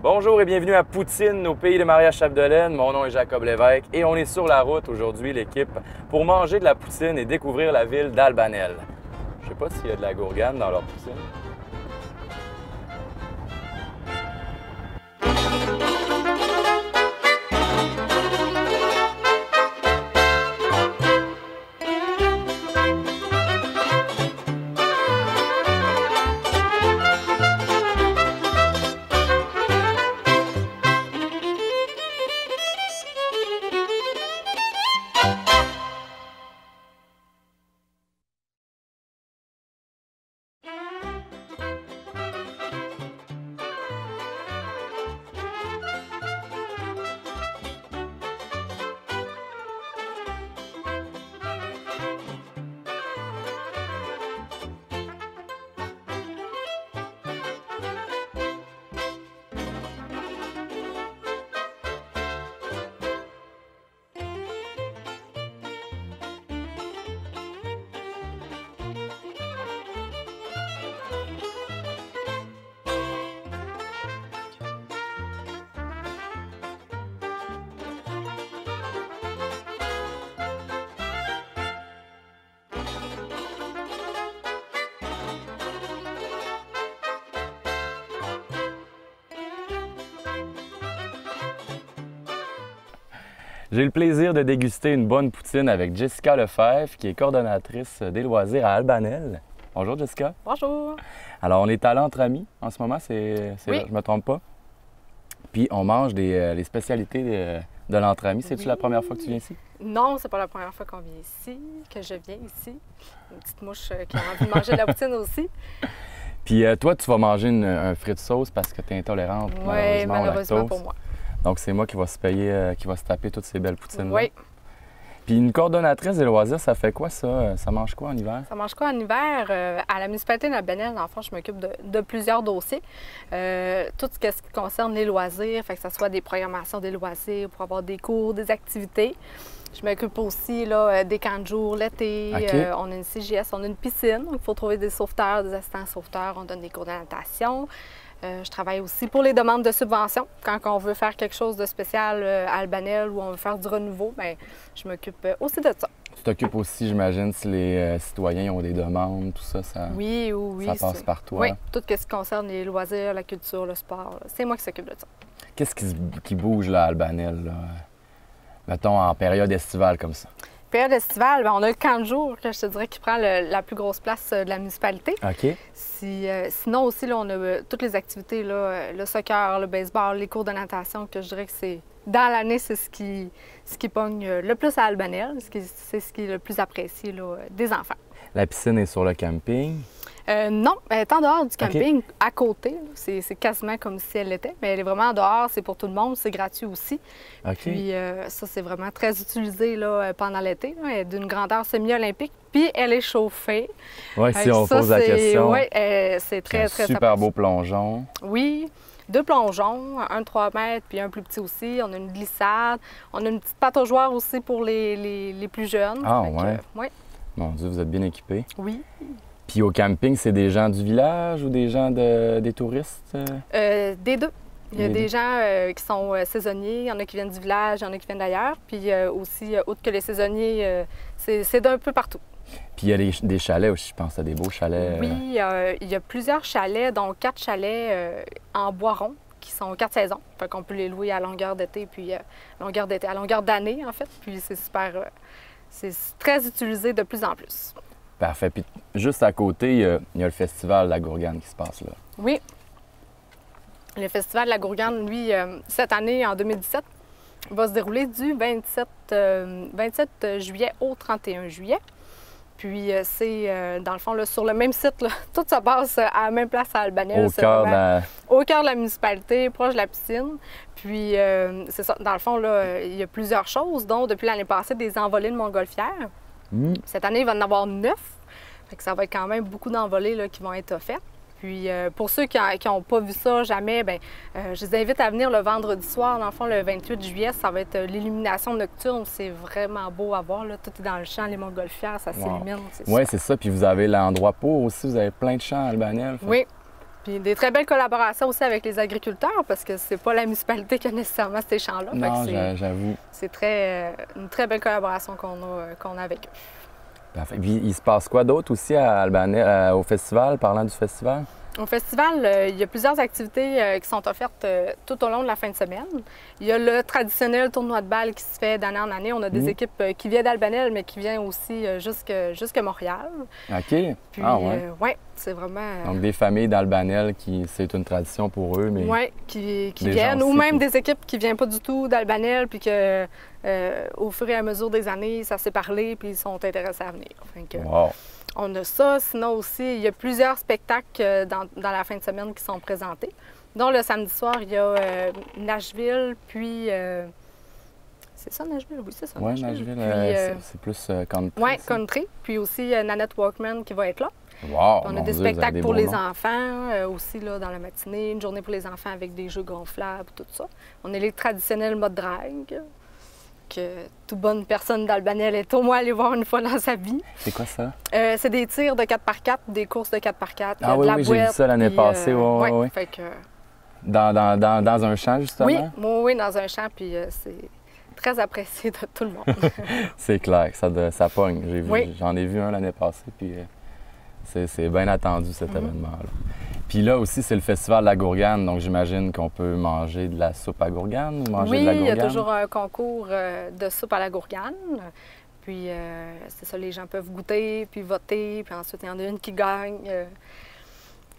Bonjour et bienvenue à Poutine, au pays de Maria-Chapdelaine. Mon nom est Jacob Lévesque et on est sur la route aujourd'hui, l'équipe, pour manger de la poutine et découvrir la ville d'Albanel. Je sais pas s'il y a de la gourgane dans leur poutine. J'ai le plaisir de déguster une bonne poutine avec Jessica Lefebvre, qui est coordonnatrice des loisirs à Albanel. Bonjour Jessica. Bonjour. Alors, on est allé entre amis en ce moment, Oui. Je me trompe pas. Puis on mange les spécialités de l'entre-amis. C'est-tu Oui. la première fois que tu viens ici? Non, c'est pas la première fois qu'on vient ici, que je viens ici. Une petite mouche qui a envie de manger de la poutine aussi. Puis toi, tu vas manger un frit sauce parce que tu es intolérante Oui, au malheureusement lactose. pour moi. Donc, c'est moi qui va se payer, qui va se taper toutes ces belles poutines-là. Oui. Puis une coordonnatrice des loisirs, ça fait quoi ça? Ça mange quoi en hiver? Ça mange quoi en hiver? À la municipalité d'Albanel, dans le fond, je m'occupe de plusieurs dossiers. Tout ce qui concerne les loisirs, fait que ce soit des programmations des loisirs pour avoir des cours, des activités. Je m'occupe aussi là, des camps de jour l'été. OK. On a une CGS, on a une piscine. Donc, il faut trouver des sauveteurs, des assistants sauveteurs. On donne des cours de natation. Je travaille aussi pour les demandes de subventions. Quand on veut faire quelque chose de spécial à Albanel ou on veut faire du renouveau, bien, je m'occupe aussi de ça. Tu t'occupes aussi, j'imagine, si les citoyens ont des demandes, tout ça, Oui, oui. ça passe par toi. Oui, tout ce qui concerne les loisirs, la culture, le sport, là, c'est moi qui s'occupe de ça. Qu'est-ce qui bouge là, à Albanel, là? Mettons en période estivale comme ça? Période estivale, bien, on a le camp de jour, que je te dirais, qui prend la plus grosse place de la municipalité. OK. Sinon aussi, là, on a toutes les activités, là, le soccer, le baseball, les cours de natation, que je dirais que c'est dans l'année, c'est ce qui pogne le plus à Albanel, c'est ce qui est le plus apprécié là, des enfants. La piscine est sur le camping. Non, elle est en dehors du camping, à côté. C'est quasiment comme si elle l'était, mais elle est vraiment en dehors, c'est pour tout le monde, c'est gratuit aussi. OK. Puis ça, c'est vraiment très utilisé là, pendant l'été. Là. Elle est d'une grandeur semi-olympique, puis elle est chauffée. Oui, si on pose la question. Oui, c'est très Super beau plongeon. Oui, 2 plongeons, un de 3 mètres, puis un plus petit aussi. On a une glissade. On a une petite pataugeoire aussi pour les plus jeunes. Ah, Fait que, ouais. ouais. Mon Dieu, vous êtes bien équipés. Oui. Puis au camping, c'est des gens du village ou des gens des touristes? Des deux. Il y a Les des deux. gens qui sont saisonniers, il y en a qui viennent du village, il y en a qui viennent d'ailleurs. Puis aussi, outre que les saisonniers, c'est d'un peu partout. Puis il y a des chalets aussi, je pense, à des beaux chalets. Oui, il y a plusieurs chalets, dont 4 chalets en bois rond, qui sont 4 saisons. Fait qu'on peut les louer à longueur d'été, puis à longueur d'année, en fait. Puis c'est super, c'est très utilisé de plus en plus. Parfait. Puis juste à côté, il y a le festival de la Gourgane qui se passe là. Oui. Le Festival de la Gourgane, lui, cette année, en 2017, va se dérouler du 27 juillet au 31 juillet. Puis c'est, dans le fond, là, sur le même site, là, tout se passe à la même place à Albanel. Au cœur de la... Au cœur de la municipalité, proche de la piscine. Puis c'est ça, dans le fond, là, il y a plusieurs choses, dont depuis l'année passée, des envolées de montgolfières. Cette année, il va en avoir 9. Fait que ça va être quand même beaucoup d'envolées là, qui vont être offertes. Puis pour ceux qui n'ont pas vu ça jamais, bien, je les invite à venir le vendredi soir. Dans le fond, le 28 juillet, ça va être l'illumination nocturne. C'est vraiment beau à voir. Là. Tout est dans le champ, les montgolfières, ça s'illumine. Oui, c'est ça. Puis vous avez l'endroit pour aussi. Vous avez plein de champs à Albanel. Oui. Puis des très belles collaborations aussi avec les agriculteurs, parce que c'est pas la municipalité qui a nécessairement ces champs-là. Non, j'avoue. C'est une très belle collaboration qu'on a avec eux. Parfait. Puis, il se passe quoi d'autre aussi à Albanel, au festival, parlant du festival? Au festival, il y a plusieurs activités qui sont offertes tout au long de la fin de semaine. Il y a le traditionnel tournoi de balle qui se fait d'année en année. On a des équipes qui viennent d'Albanel, mais qui viennent aussi jusque Montréal. OK. Puis, ouais. Ouais, c'est vraiment... Donc, des familles d'Albanel, c'est une tradition pour eux, mais... Oui, qui viennent, ou même des équipes qui ne viennent pas du tout d'Albanel, puis que au fur et à mesure des années, ça s'est parlé, puis ils sont intéressés à venir. Wow. On a ça. Sinon aussi, il y a plusieurs spectacles dans la fin de semaine qui sont présentés. Donc le samedi soir, il y a Nashville, puis... c'est ça, Nashville? Oui, c'est ça. Oui, Nashville, c'est plus country. Oui, country. Puis aussi Nanette Walkman qui va être là. Wow! On a des spectacles pour les enfants aussi là, dans la matinée, une journée pour les enfants avec des jeux gonflables, tout ça. On a les traditionnels mode drague, que toute bonne personne d'Albanel est au moins allée voir une fois dans sa vie. C'est quoi ça? C'est des tirs de 4x4, des courses de 4x4, ah, de oui, la oui, boîte. J'ai vu ça l'année passée, oui. Fait que... dans un champ, justement? Oui, dans un champ, puis c'est très apprécié de tout le monde. C'est clair, ça pogne. J'en ai vu un l'année passée, puis c'est bien attendu, cet événement-là. Puis là aussi, c'est le festival de la gourgane, donc j'imagine qu'on peut manger de la soupe à gourgane ou manger de la gourgane. Oui, il y a toujours un concours de soupe à la gourgane. Puis c'est ça, les gens peuvent goûter, puis voter, puis ensuite il y en a une qui gagne.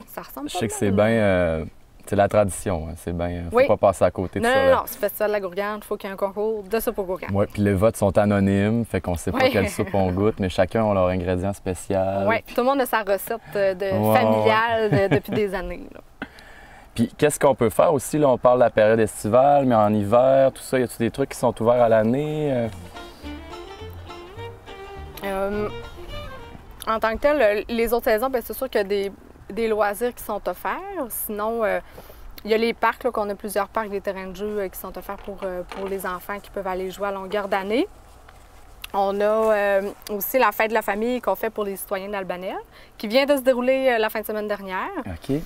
Ça ressemble pas Je sais que c'est bien... c'est la tradition, hein. C'est bien... Faut pas passer à côté de ça. Non, c'est le festival de la gourgane, il faut qu'il y ait un concours de soupe aux gourganes. Oui, puis les votes sont anonymes, fait qu'on sait pas quelle soupe on goûte, mais chacun a leur ingrédient spécial. Oui, tout le monde a sa recette familiale depuis des années. Là. Puis qu'est-ce qu'on peut faire aussi? Là, on parle de la période estivale, mais en hiver, tout ça, y a-t-il des trucs qui sont ouverts à l'année? En tant que tel, les autres saisons, bien, c'est sûr qu'il y a des loisirs qui sont offerts. Sinon, il y a les parcs, là, qu'on a plusieurs parcs, des terrains de jeu qui sont offerts pour les enfants qui peuvent aller jouer à longueur d'année. On a aussi la fête de la famille qu'on fait pour les citoyens d'Albanel, qui vient de se dérouler la fin de semaine dernière. OK.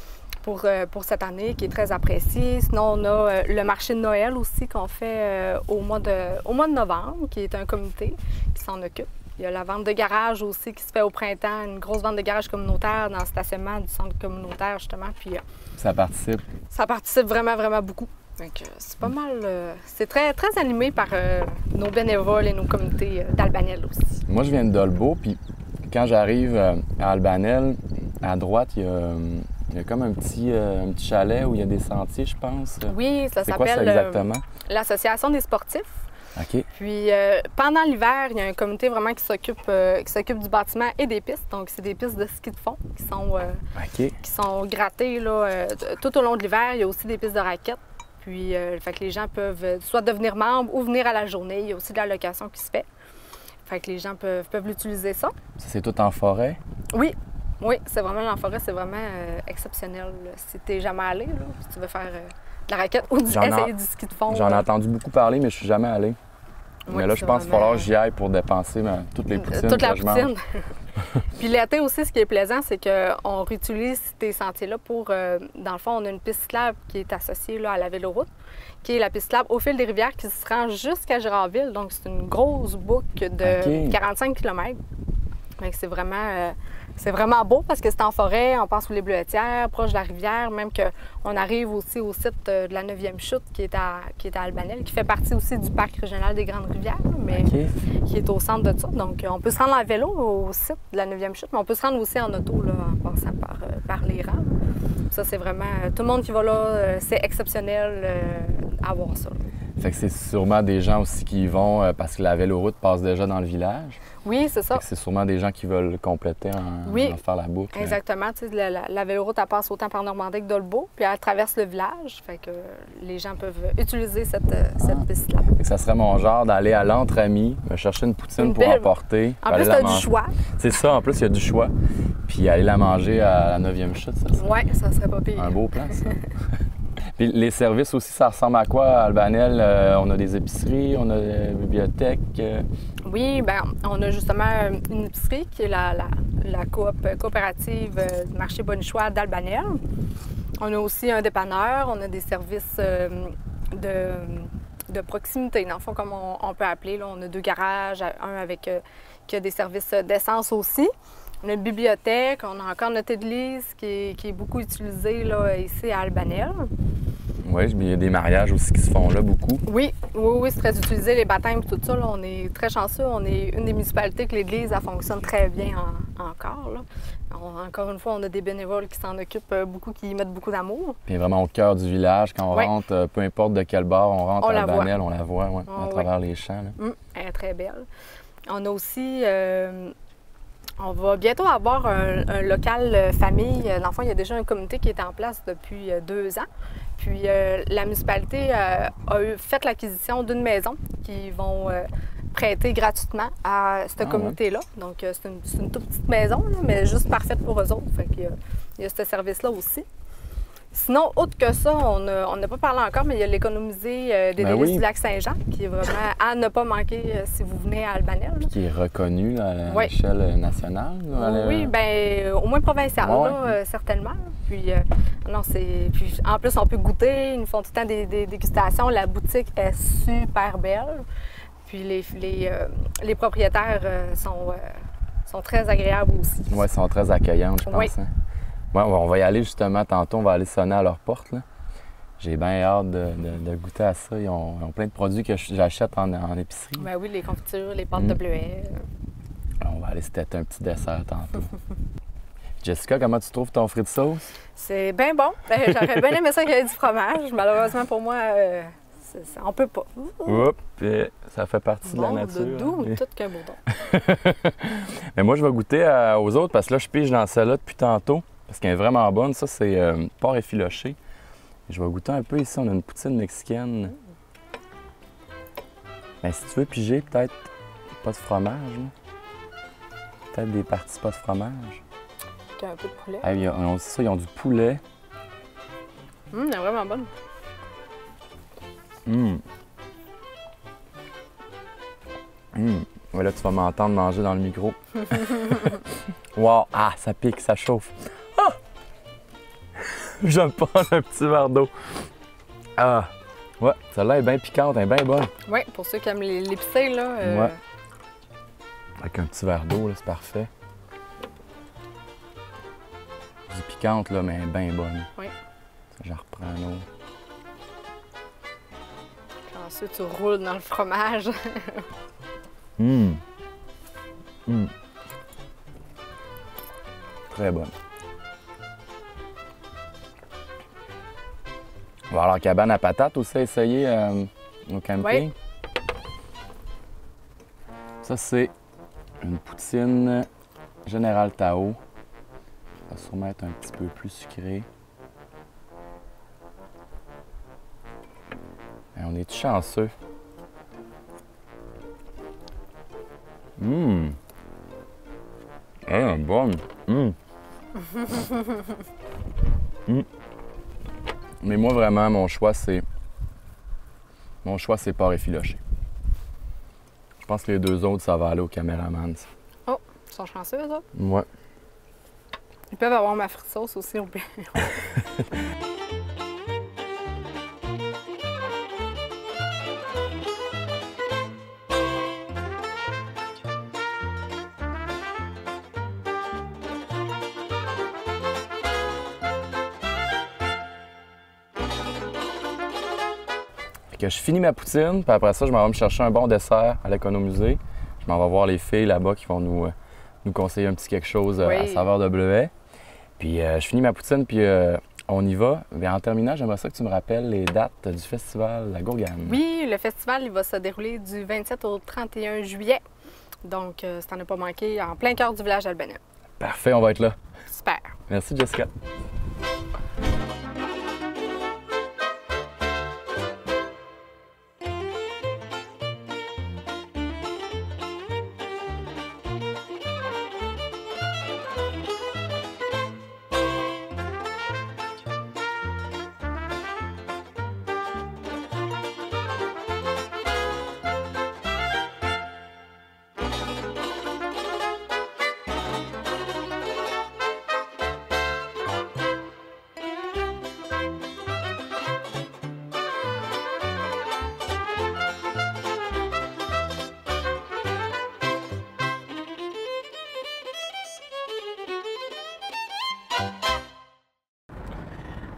Pour cette année, qui est très apprécié. Sinon, on a le marché de Noël aussi qu'on fait au mois de novembre, qui est un comité qui s'en occupe. Il y a la vente de garage aussi qui se fait au printemps, une grosse vente de garage communautaire dans le stationnement du centre communautaire, justement. Puis, ça participe? Ça participe vraiment, vraiment beaucoup. Donc, c'est pas mal... c'est très, très animé par nos bénévoles et nos comités d'Albanel aussi. Moi, je viens de Dolbeau, puis quand j'arrive à Albanel, à droite, il y a comme un petit chalet où il y a des sentiers, je pense. Oui, ça s'appelle... C'est quoi ça exactement? L'Association des sportifs. OK. Puis pendant l'hiver, il y a un comité vraiment qui s'occupe du bâtiment et des pistes. Donc, c'est des pistes de ski de fond qui sont grattées là, tout au long de l'hiver. Il y a aussi des pistes de raquettes. Puis, fait que les gens peuvent soit devenir membres ou venir à la journée. Il y a aussi de la location qui se fait. Fait que les gens peuvent l'utiliser ça. C'est tout en forêt? Oui. Oui, c'est vraiment en forêt, c'est vraiment exceptionnel. Là. Si tu n'es jamais allé, là, si tu veux faire de la raquette ou essayer du ski de fond. J'en ai entendu beaucoup parler, mais je suis jamais allé. Oui, mais là, je pense qu'il va falloir que j'y aille pour dépenser toutes les poutines. Toute la poutine. Puis l'été aussi, ce qui est plaisant, c'est qu'on réutilise ces sentiers-là pour... dans le fond, on a une piste cyclable qui est associée là, à la véloroute, qui est la piste cyclable au fil des rivières qui se rend jusqu'à Girardville. Donc, c'est une grosse boucle de 45 km. Donc, c'est vraiment beau parce que c'est en forêt, on passe sous les bleuetières, proche de la rivière, même qu'on arrive aussi au site de la 9e chute qui est à Albanel, qui fait partie aussi du parc régional des Grandes Rivières, mais qui est au centre de ça. Donc, on peut se rendre en vélo au site de la 9e chute, mais on peut se rendre aussi en auto là, en passant par les rangs. Ça, c'est vraiment... Tout le monde qui va là, c'est exceptionnel à voir ça. Fait que c'est sûrement des gens aussi qui y vont parce que la véloroute passe déjà dans le village. Oui, c'est ça. C'est sûrement des gens qui veulent compléter en faire la boucle. Exactement. Tu sais, la véloroute, elle passe autant par Normandie que Dolbeau, puis elle traverse le village. Fait que les gens peuvent utiliser cette piste-là. Ça serait mon genre d'aller à l'entre-amis, me chercher une poutine pour emporter. En plus, tu as du choix. C'est ça, en plus, il y a du choix. Puis aller la manger à la 9e chute, ça serait... Oui, ça serait pas pire. Un beau plan, ça. Puis les services aussi, ça ressemble à quoi à Albanel? On a des épiceries, on a des bibliothèques. Oui, bien, on a justement une épicerie qui est la la coopérative marché Bonichois d'Albanel. On a aussi un dépanneur, on a des services de proximité, dans le fond, comme on peut appeler. Là, on a 2 garages, un avec qui a des services d'essence aussi. On a une bibliothèque, on a encore notre église qui est beaucoup utilisée là, ici à Albanel. Oui, il y a des mariages aussi qui se font là beaucoup. Oui, c'est très utilisé, les baptêmes et tout ça. Là, on est très chanceux. On est une des municipalités que l'église, elle fonctionne très bien encore. Là. Encore une fois, on a des bénévoles qui s'en occupent beaucoup, qui y mettent beaucoup d'amour. Puis vraiment au cœur du village, quand on rentre, peu importe de quel bar on rentre à Albanel, on la voit à travers les champs. Là. Elle est très belle. On a aussi... on va bientôt avoir un local famille. Dans le fond, il y a déjà un comité qui est en place depuis 2 ans. Puis la municipalité a fait l'acquisition d'une maison qu'ils vont prêter gratuitement à ce comité-là. Donc, c'est une toute petite maison, là, mais juste parfaite pour eux autres. Fait qu'il y a ce service-là aussi. Sinon, autre que ça, on n'a pas parlé encore, mais il y a l'économisé des délices du lac Saint-Jean, qui est vraiment à ne pas manquer si vous venez à Albanel. Qui est reconnu à l'échelle nationale? Oui, bien, au moins provincial, là, certainement. Puis, puis, en plus, on peut goûter. Ils nous font tout le temps des dégustations. La boutique est super belle. Puis, les propriétaires sont très agréables aussi. Oui, ils sont très accueillants, je pense. Oui. Hein? Ouais, on va y aller justement tantôt, on va aller sonner à leur porte. Là. J'ai bien hâte de goûter à ça. Ils ont plein de produits que j'achète en épicerie. Ben oui, les confitures, les pâtes de bleuets. On va aller se têter un petit dessert tantôt. Jessica, comment tu trouves ton frit de sauce? C'est bien bon. J'aurais bien aimé ça qu'il y ait du fromage. Malheureusement pour moi, on peut pas. Oups, ça fait partie de la nature. Doux, tout qu'un bourdon. Mais moi, je vais goûter aux autres parce que là, je pige dans celle-là depuis tantôt. Parce qu'elle est vraiment bonne. Ça, c'est porc effiloché. Je vais goûter un peu ici. On a une poutine mexicaine. Mais si tu veux piger, peut-être pas de fromage. Peut-être des parties pas de fromage. Tu as un peu de poulet. Ah, ils ont du poulet. Elle est vraiment bonne. Ouais, là, tu vas m'entendre manger dans le micro. Wow! Ah, ça pique, ça chauffe. Ah! Je vais me prendre un petit verre d'eau. Ah! Ouais, celle-là est bien piquante, elle est bien bonne. Oui, pour ceux qui aiment l'épicé, là. Ouais. Avec un petit verre d'eau, là, c'est parfait. C'est piquante, là, mais elle est bien bonne. Oui. J'en reprends un autre. Ensuite, tu roules dans le fromage. Très bonne. On va avoir cabane à patates aussi à essayer au camping. Oui. Ça, c'est une poutine Général Tao. Ça va sûrement être un petit peu plus sucré. Et on est tout chanceux. Ah, bonne. Mais moi, vraiment, mon choix, c'est porc effiloché. Je pense que les 2 autres, ça va aller au caméraman. Ça. Oh, ils sont chanceux, eux autres? Ouais. Ils peuvent avoir ma frite sauce aussi au pire. Que je finis ma poutine, puis après ça, je m'en vais me chercher un bon dessert à l'économusée. Je m'en vais voir les filles là-bas qui vont nous conseiller un petit quelque chose à saveur de bleuet. Puis je finis ma poutine, puis on y va. Mais en terminant, j'aimerais ça que tu me rappelles les dates du festival La Gourgane. Oui, le festival il va se dérouler du 27 au 31 juillet. Donc, si t'en as pas manqué, en plein cœur du village d'Albanel. Parfait, on va être là. Super. Merci, Jessica.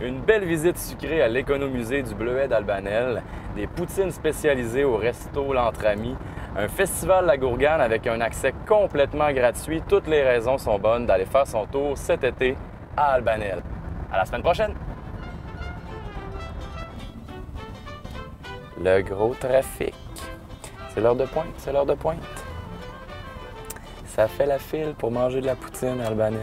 une belle visite sucrée à l'économusée du Bleuet d'Albanel, des poutines spécialisées au resto L'Entre Amis, un festival La Gourgane avec un accès complètement gratuit. Toutes les raisons sont bonnes d'aller faire son tour cet été à Albanel. À la semaine prochaine! Le gros trafic. C'est l'heure de pointe, c'est l'heure de pointe. Ça fait la file pour manger de la poutine à Albanel.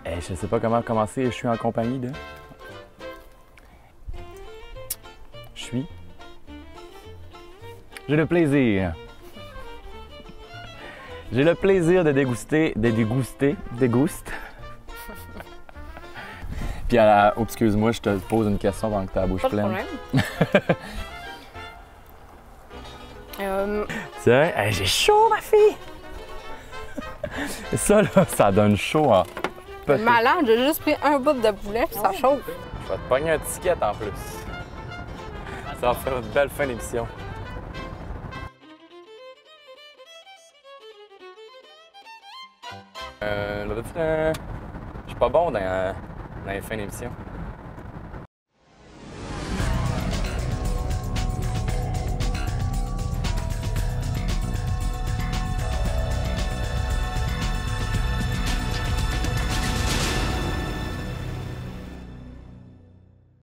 Hey, je sais pas comment commencer, je suis en compagnie de... J'ai le plaisir. J'ai le plaisir de déguster. Puis oh, excuse-moi, je te pose une question pendant que tu as la bouche pleine. Tiens, hey, j'ai chaud, ma fille! Ça, là, ça donne chaud en petit. Malade, j'ai juste pris un bout de poulet, puis ça chauffe. Je vais te pogner un ticket en plus. Ça va faire une belle fin d'émission. Je suis pas bon dans les fins d'émission.